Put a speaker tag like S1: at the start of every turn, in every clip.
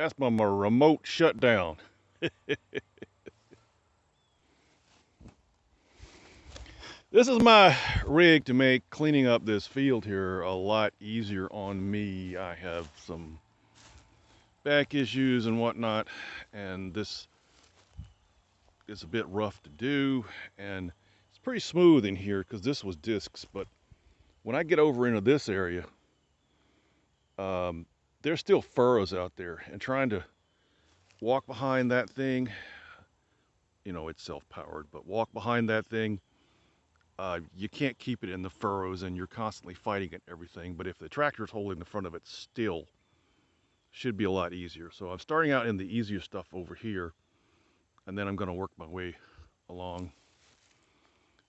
S1: That's my remote shutdown. This is my rig to make cleaning up this field here a lot easier on me. I have some back issues and whatnot, and this is a bit rough to do, and it's pretty smooth in here because this was discs, but when I get over into this area, there's still furrows out there, and trying to walk behind that thing, it's self-powered, but walk behind that thing, you can't keep it in the furrows, and you're constantly fighting it and everything. But if the tractor's holding the front of it still, should be a lot easier. So I'm starting out in the easier stuff over here, and then I'm going to work my way along.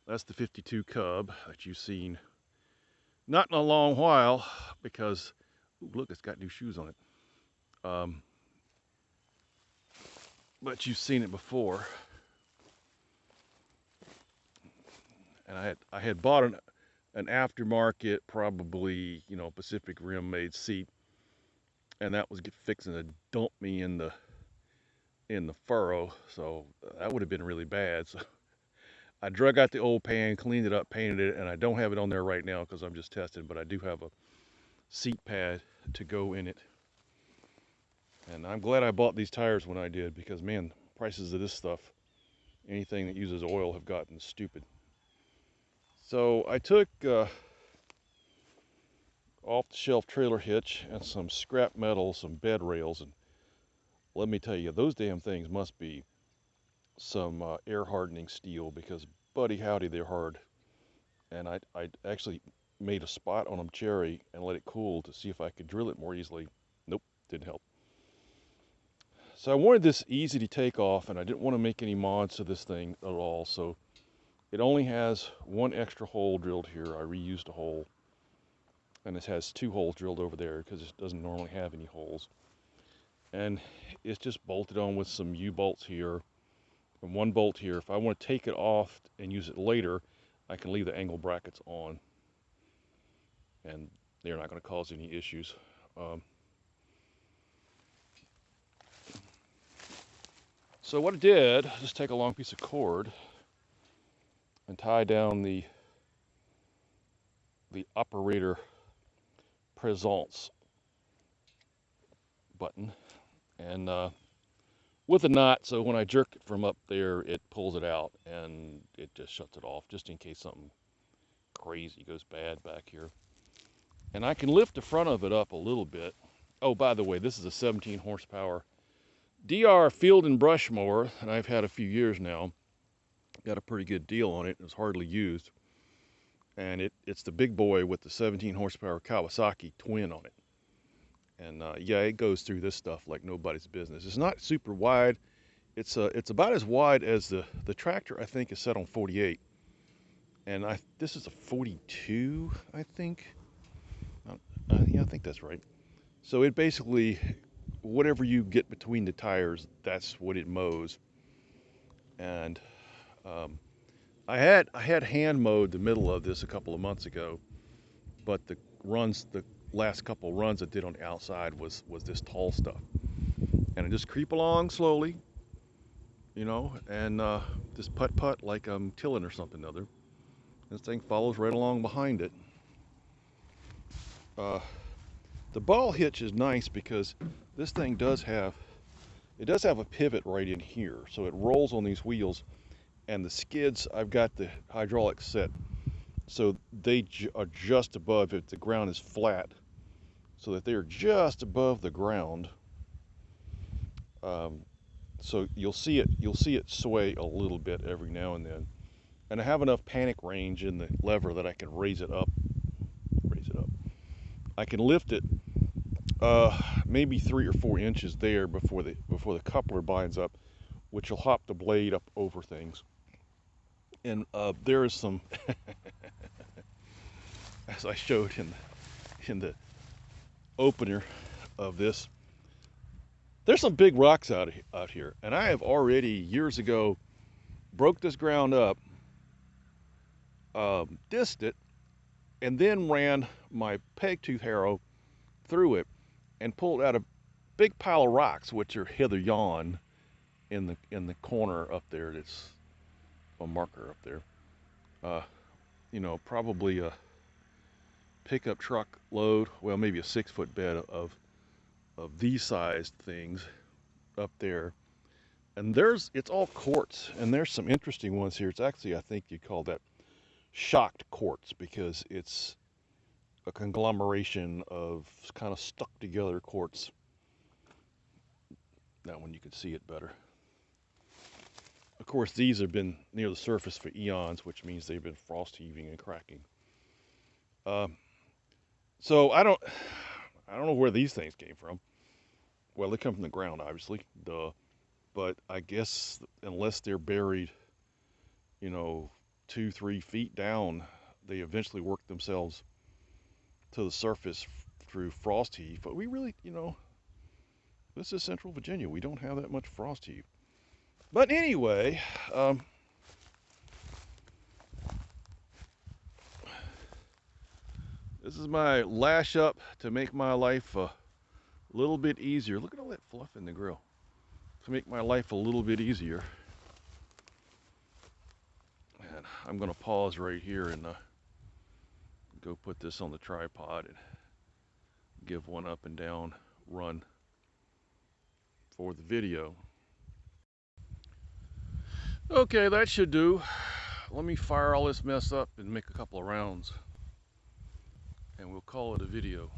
S1: That's the 52 Cub that you've seen not in a long while because, ooh, look, it's got new shoes on it. But you've seen it before. And I had bought an aftermarket, probably, Pacific Rim made seat, and that was fixing to dump me in the furrow, so that would have been really bad. So I drug out the old pan, cleaned it up, painted it, and I don't have it on there right now because I'm just testing, but I do have a seat pad to go in it. And I'm glad I bought these tires when I did because, man, prices of this stuff, anything that uses oil, have gotten stupid. So I took off-the-shelf trailer hitch and some scrap metal, some bed rails, and let me tell you, those damn things must be some air hardening steel because, buddy howdy, they're hard. And I actually made a spot on them cherry and let it cool to see if I could drill it more easily. Nope, didn't help. So I wanted this easy to take off, and I didn't want to make any mods to this thing at all, so it only has one extra hole drilled here. I reused a hole, and it has 2 holes drilled over there because it doesn't normally have any holes. And it's just bolted on with some U-bolts here and 1 bolt here. If I want to take it off and use it later, I can leave the angle brackets on, and they're not going to cause any issues. So what I did, just take a long piece of cord and tie down the operator presence button, and with a knot, so when I jerk it from up there, it pulls it out and it just shuts it off, just in case something crazy goes bad back here. And I can lift the front of it up a little bit. Oh, by the way, this is a 17 horsepower DR field and brush mower, and I've had a few years now. Got a pretty good deal on it. It's hardly used. And it's the big boy with the 17 horsepower Kawasaki twin on it. And yeah, it goes through this stuff like nobody's business. It's not super wide. It's about as wide as the tractor, I think, is set on 48. And this is a 42, I think. Yeah, I think that's right. So it basically, whatever you get between the tires, that's what it mows. And I had hand mowed the middle of this a couple of months ago, but the last couple runs I did on the outside was this tall stuff. And I just creep along slowly, and just putt like I'm tilling or something other. This thing follows right along behind it. The ball hitch is nice because this thing does have a pivot right in here, so it rolls on these wheels, and the skids, I've got the hydraulics set so they are just above if the ground is flat, so that they are just above the ground. So you'll see it sway a little bit every now and then, and I have enough panic range in the lever that I can raise it up. I can lift it maybe 3 or 4 inches there before the coupler binds up, which will hop the blade up over things. And there is some, as I showed in the opener of this, there's some big rocks out here, and I have already years ago broke this ground up, disced it, and then ran my peg tooth harrow through it and pulled out big pile of rocks, which are hither yon in the corner up there. That's a marker up there. Uh, probably a pickup truck load. Well, maybe a 6-foot bed of these sized things up there. And it's all quartz, and there's some interesting ones here. It's actually, I think you call that shocked quartz, because it's a conglomeration of kind of stuck together quartz. That one you can see it better. Of course, these have been near the surface for eons, which means they've been frost heaving and cracking. So I don't know where these things came from. Well, they come from the ground, obviously, duh. But I guess unless they're buried, 2-3 feet down, they eventually work themselves to the surface through frost heave. But we really, this is Central Virginia. We don't have that much frost heave. But anyway, this is my lash up to make my life a little bit easier. Look at all that fluff in the grill. To make my life a little bit easier. And I'm going to pause right here and go put this on the tripod and give one up and down run for the video. Okay, that should do. Let me fire all this mess up and make a couple of rounds, and we'll call it a video.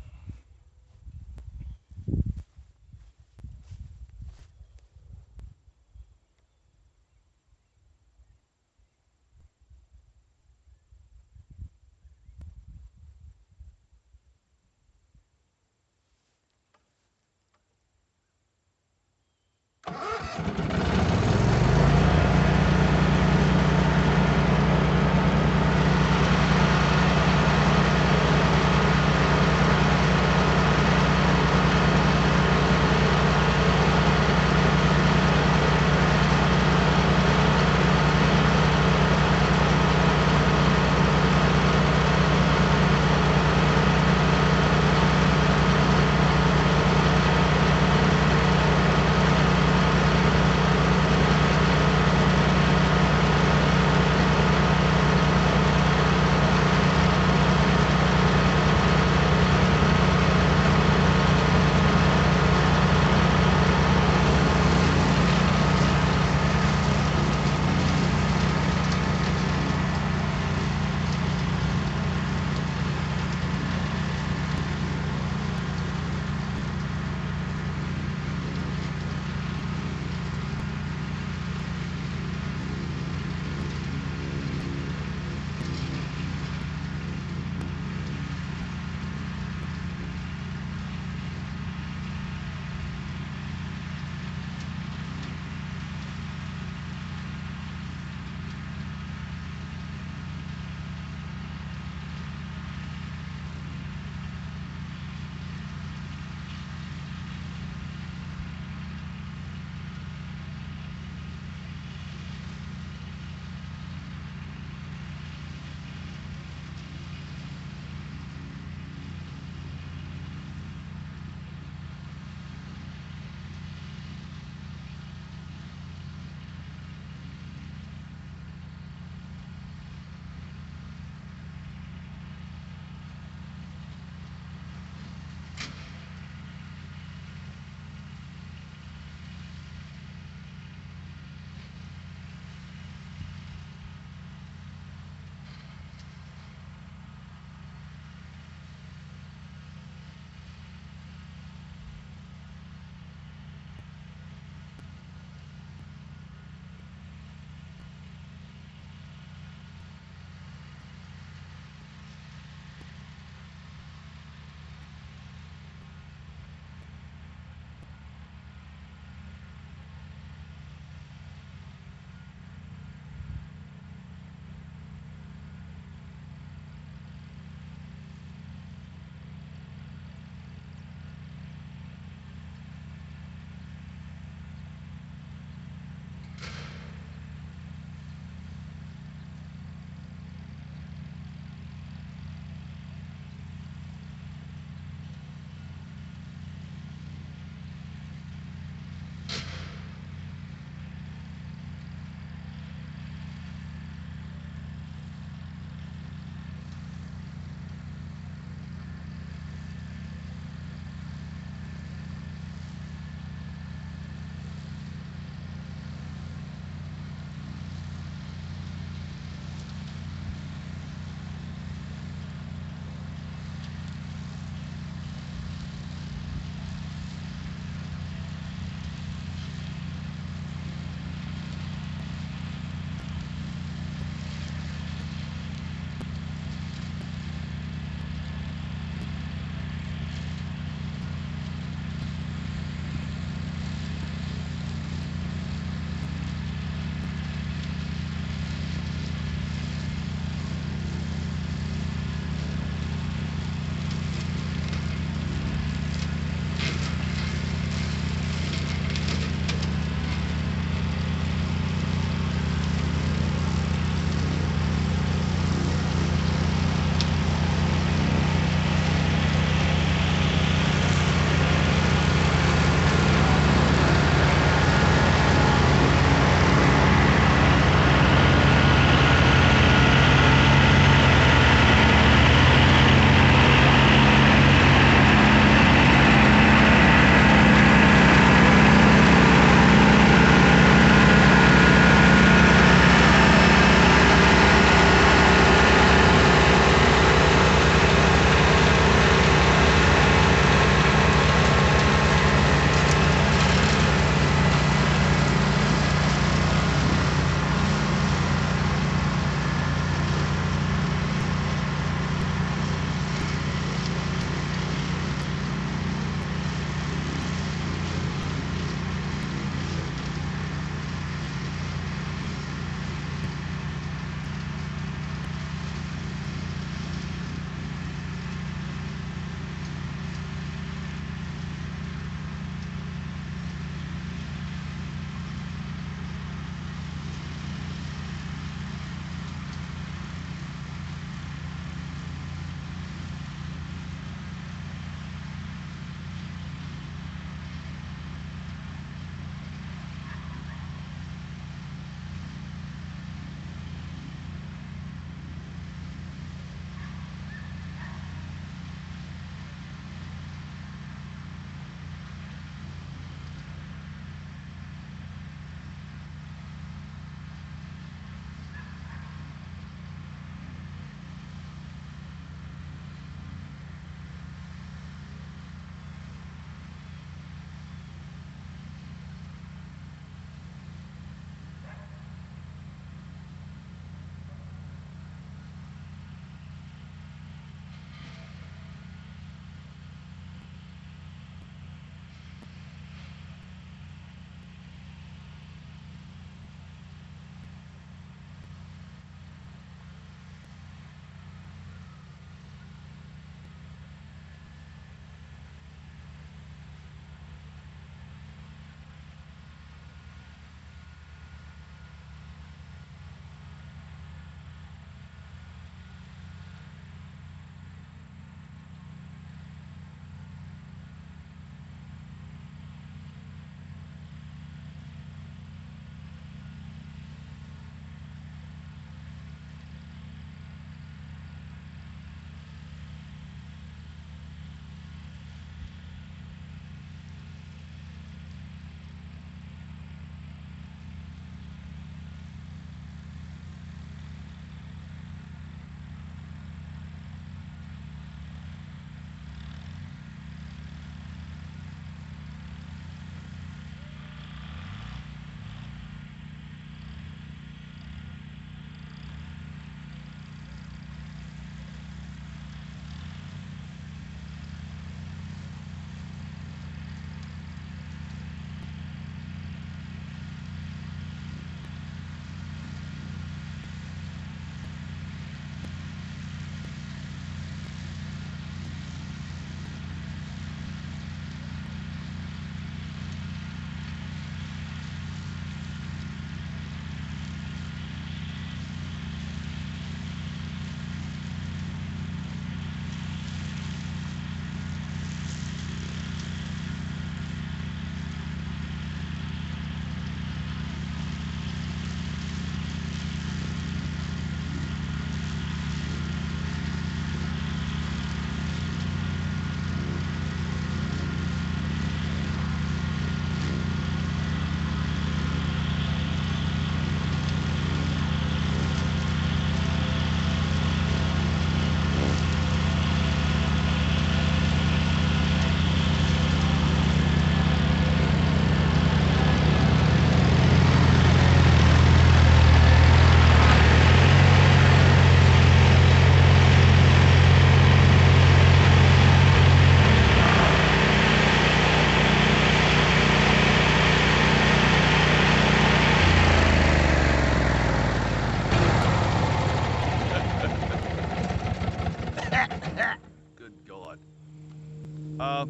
S1: Uh,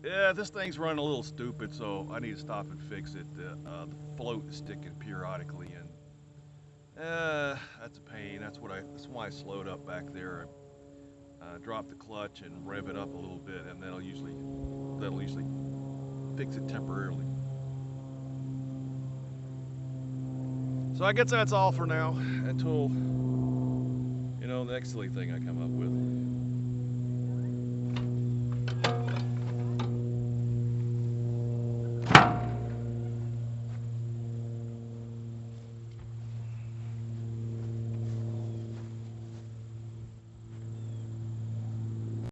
S1: yeah, this thing's running a little stupid, so I need to stop and fix it. The float is sticking periodically, and that's a pain. That's why I slowed up back there. Drop the clutch and rev it up a little bit, and that'll usually fix it temporarily. So I guess that's all for now until the next silly thing I come up with.